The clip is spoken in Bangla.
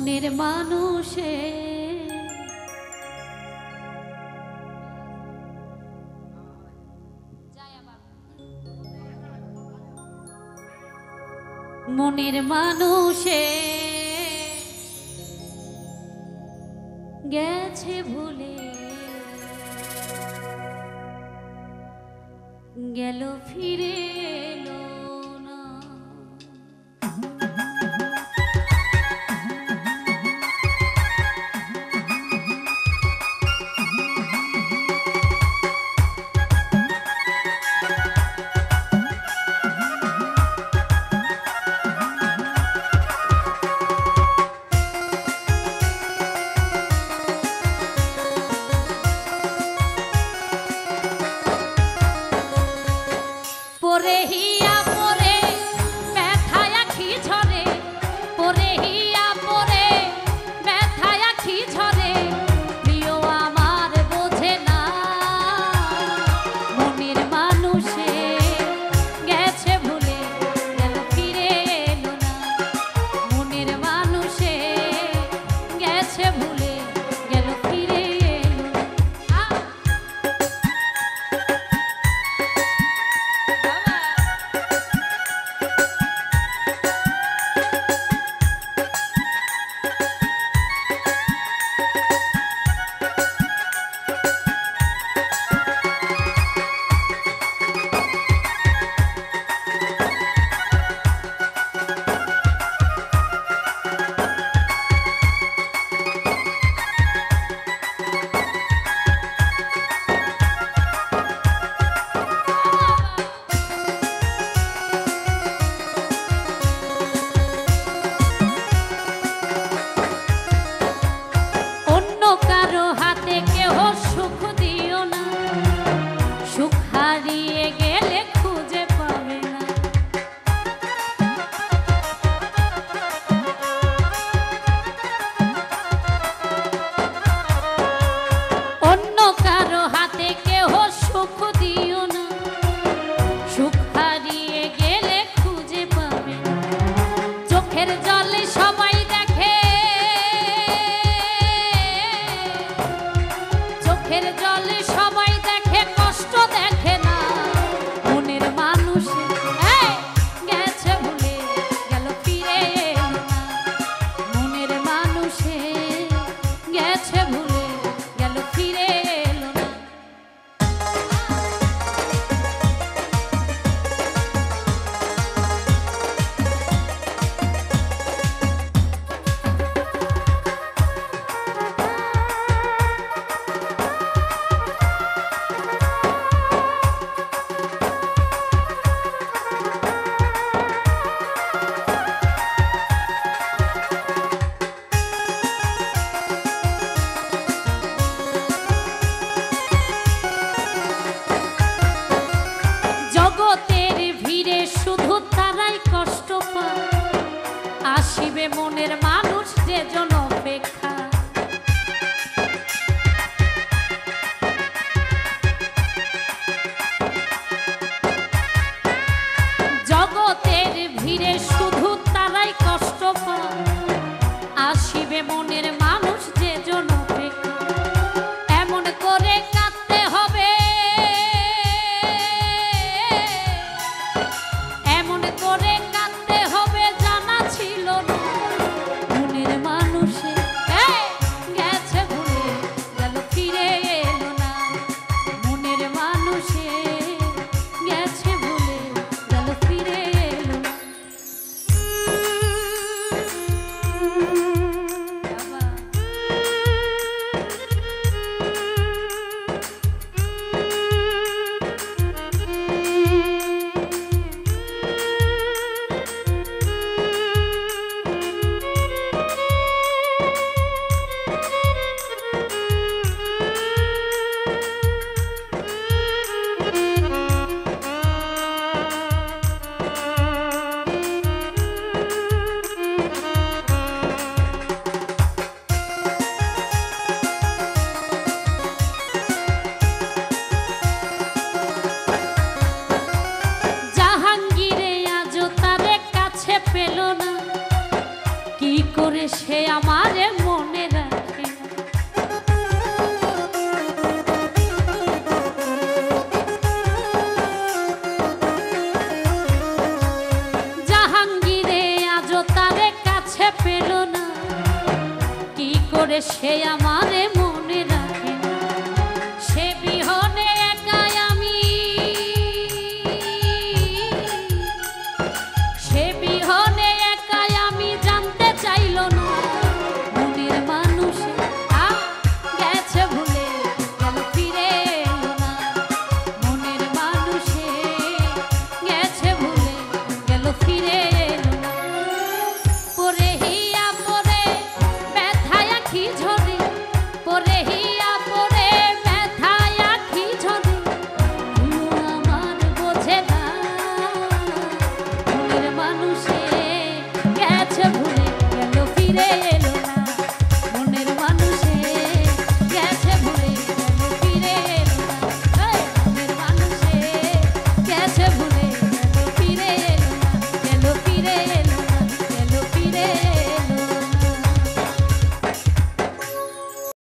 মনের মানুষে মনের মানুষে গেছে ভুলে গেল ফিরে এলো না। পরে হিয়া পরে ব্যথায় আখি ঝরে, পরে হিয়া পরে ব্যথায় আখি ঝরে, প্রিয় আমার বোঝে না মনের মানুষে গেছে ভুলে গেল ফিরে এলো না। মনের মানুষে গেছে ভুলে গেল ফিরে এলো না। আসিবে মনের মানুষ যে জন অপেক্ষা, জগতের ভিড়ে শুধু তারাই কষ্ট পায়। আসিবে মনের মানুষ যে জন অপেক্ষা, এমন করে কাঁদতে হবে, এমন করে কাঁদতে হবে জানা ছিল না। মনের মানুষে গেছে ভুলে গেল ফিরে এলো না। মনের মানুষে গেছে ভুলে গেল ফিরে এলো না। আমারে মনে রাখে না। জাহাঙ্গীরে আজও তারে কাছে পেল না, কি করে সে আমারে